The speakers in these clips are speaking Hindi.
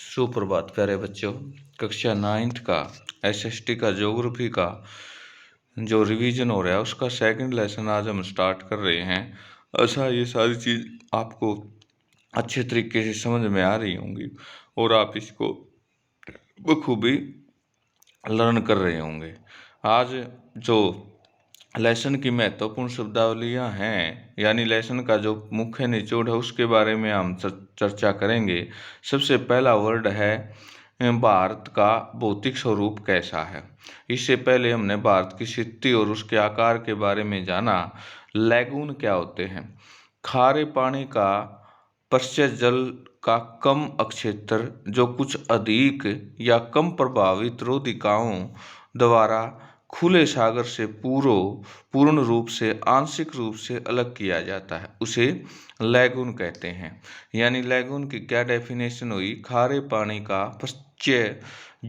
सुप्रभात प्यारे बच्चों। कक्षा 9th का एसएसटी का ज्योग्राफी का जो रिवीजन हो रहा है उसका सेकंड लेसन आज हम स्टार्ट कर रहे हैं। ऐसा ये सारी चीज़ आपको अच्छे तरीके से समझ में आ रही होंगी और आप इसको बखूबी लर्न कर रहे होंगे। आज जो लेसन की महत्वपूर्ण शब्दावलियाँ हैं यानी लेसन का जो मुख्य निचोड़ है उसके बारे में हम चर्चा करेंगे। सबसे पहला वर्ड है भारत का भौतिक स्वरूप कैसा है। इससे पहले हमने भारत की स्थिति और उसके आकार के बारे में जाना। लैगून क्या होते हैं? खारे पानी का पश्चात जल का कम अक्षेत्र जो कुछ अधिक या कम प्रभावित रोधिकाओं द्वारा खुले सागर से पूर्ण रूप से आंशिक रूप से अलग किया जाता है, उसे लैगून कहते हैं। यानी लैगून की क्या डेफिनेशन हुई? खारे पानी का पश्चात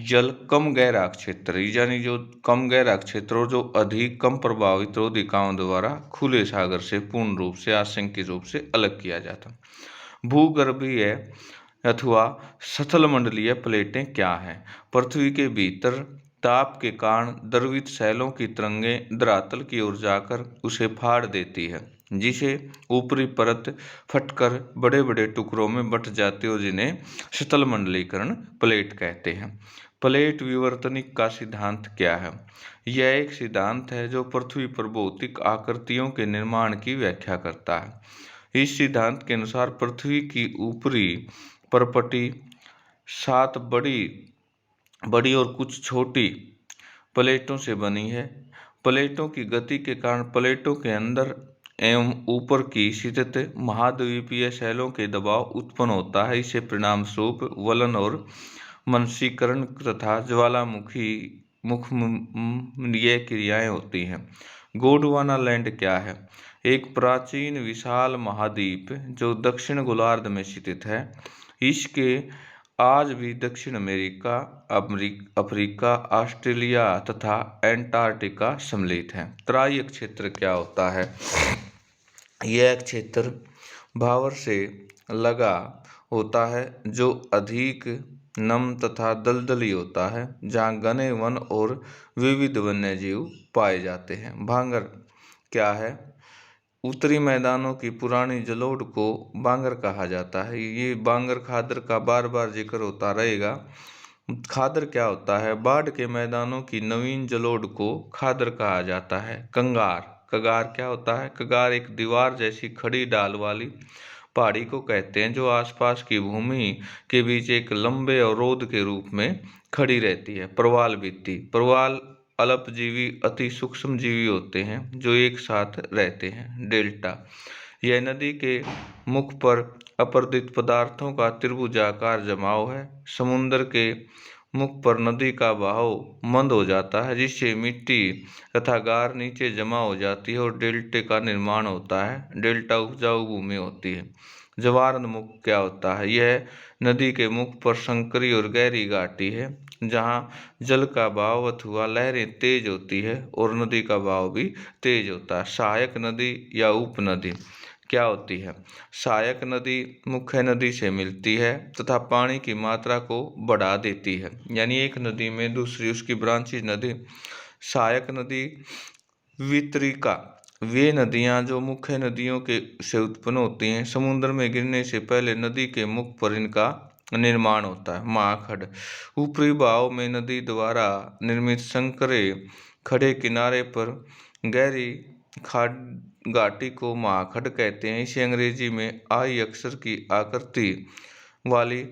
जल कम गहरा क्षेत्र, यानी जो कम गहरा क्षेत्र और जो अधिक कम प्रभावित रोधिकाओं द्वारा खुले सागर से पूर्ण रूप से आंशिक रूप से अलग किया जाता। भूगर्भीय अथवा सतल मंडलीय प्लेटें क्या हैं? पृथ्वी के भीतर ताप के कारण द्रवित शैलों की तरंगें धरातल की ओर जाकर उसे फाड़ देती है, जिसे ऊपरी परत फटकर बड़े बड़े टुकड़ों में बंट जाती है और जिन्हें सतल मंडलीकरण प्लेट कहते हैं। प्लेट विवर्तनिक का सिद्धांत क्या है? यह एक सिद्धांत है जो पृथ्वी पर भौतिक आकृतियों के निर्माण की व्याख्या करता है। इस सिद्धांत के अनुसार पृथ्वी की ऊपरी परपटी 7 बड़ी और कुछ छोटी प्लेटों से बनी है। प्लेटों की गति के कारण प्लेटों के अंदर एवं ऊपर की स्थित महाद्वीपीय शैलों के दबाव उत्पन्न होता है। इसे परिणाम स्वरूप वलन और मंशीकरण तथा ज्वालामुखी मुखमंडलीय क्रियाएं होती हैं। गोंडवाना लैंड क्या है? एक प्राचीन विशाल महाद्वीप जो दक्षिण गोलार्ध में स्थित है। इसके आज भी दक्षिण अमेरिका, अफ्रीका, ऑस्ट्रेलिया तथा एंटार्क्टिका सम्मिलित हैं। तराई क्षेत्र क्या होता है? यह क्षेत्र भावर से लगा होता है जो अधिक नम तथा दलदली होता है, जहाँ घने वन और विविध वन्यजीव पाए जाते हैं। भांगर क्या है? उत्तरी मैदानों की पुरानी जलोढ़ को बांगर कहा जाता है। ये बांगर खादर का बार बार जिक्र होता रहेगा। खादर क्या होता है? बाढ़ के मैदानों की नवीन जलोढ़ को खादर कहा जाता है। कगार क्या होता है? कगार एक दीवार जैसी खड़ी ढाल वाली पहाड़ी को कहते हैं जो आसपास की भूमि के बीच एक लंबे अवरोध के रूप में खड़ी रहती है। प्रवाल प्रवाल अल्पजीवी अति सूक्ष्म जीवी होते हैं जो एक साथ रहते हैं। डेल्टा यह नदी के मुख पर अपरदित पदार्थों का त्रिभुजाकार जमाव है। समुद्र के मुख पर नदी का बहाव मंद हो जाता है, जिससे मिट्टी तथा गार नीचे जमा हो जाती है और डेल्टे का निर्माण होता है। डेल्टा उपजाऊ भूमि होती है। ज्वारनमुख क्या होता है? यह नदी के मुख पर संकरी और गहरी घाटी है जहाँ जल का बहाव अथवा लहरें तेज होती है और नदी का बहाव भी तेज होता है। सहायक नदी या उपनदी क्या होती है? सहायक नदी मुख्य नदी से मिलती है तथा पानी की मात्रा को बढ़ा देती है। यानी एक नदी में दूसरी उसकी ब्रांचेज नदी। सहायक नदी वितरिका वे नदियाँ जो मुख्य नदियों के से उत्पन्न होती हैं। समुद्र में गिरने से पहले नदी के मुख पर इनका निर्माण होता है। महाखंड ऊपरी बहाव में नदी द्वारा निर्मित संकरे खड़े किनारे पर गहरी घाटी को महाखंड कहते हैं। इसे अंग्रेजी में आई अक्षर की आकृति वाली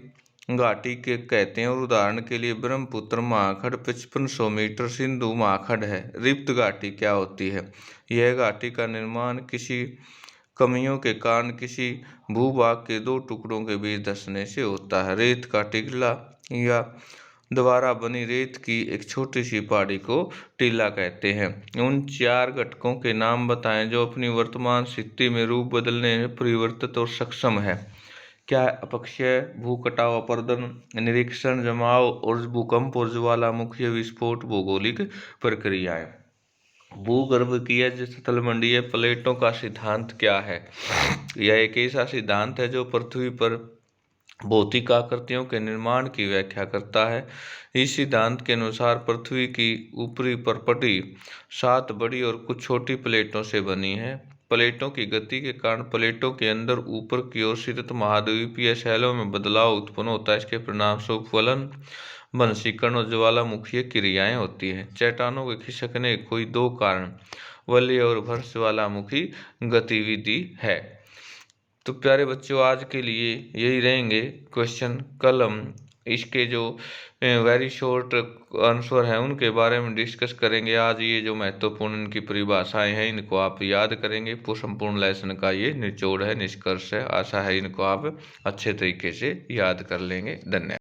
घाटी के कहते हैं और उदाहरण के लिए ब्रह्मपुत्र महाखंड 5500 मीटर सिंधु महाखंड है। रिफ्त घाटी क्या होती है? यह घाटी का निर्माण किसी कमियों के कारण किसी भूभाग के दो टुकड़ों के बीच धंसने से होता है। रेत का टिल्ला या द्वारा बनी रेत की एक छोटी सी पहाड़ी को टीला कहते हैं। उन 4 घटकों के नाम बताएं जो अपनी वर्तमान स्थिति में रूप बदलने में परिवर्तित और सक्षम है। क्या? अपक्षय, भूकटाव, अपरदन, निरीक्षण, जमाव और भूकंप और ज्वालामुखी विस्फोट भौगोलिक प्रक्रियाएं। भूगर्भीय सतल मंडलीय प्लेटों का सिद्धांत क्या है? यह एक ऐसा सिद्धांत है जो पृथ्वी पर भौतिक आकृतियों के निर्माण की व्याख्या करता है। इस सिद्धांत के अनुसार पृथ्वी की ऊपरी परपटी 7 बड़ी और कुछ छोटी प्लेटों से बनी है। प्लेटों की गति के कारण प्लेटों के अंदर ऊपर की ओर स्थित महाद्वीपीय शैलों में बदलाव उत्पन्न होता है। इसके परिणामस्वरूप फलन, वंशीकरण और ज्वालामुखीय क्रियाएं होती हैं। चट्टानों के खिसकने के कोई 2 कारण वलय और भ्रंश ज्वालामुखी गतिविधि है। तो प्यारे बच्चों, आज के लिए यही रहेंगे क्वेश्चन। कल हम इसके जो वेरी शॉर्ट आंसर हैं उनके बारे में डिस्कस करेंगे। आज ये जो महत्वपूर्ण इनकी परिभाषाएं हैं इनको आप याद करेंगे। संपूर्ण लेसन का ये निचोड़ है, निष्कर्ष है। आशा है इनको आप अच्छे तरीके से याद कर लेंगे। धन्यवाद।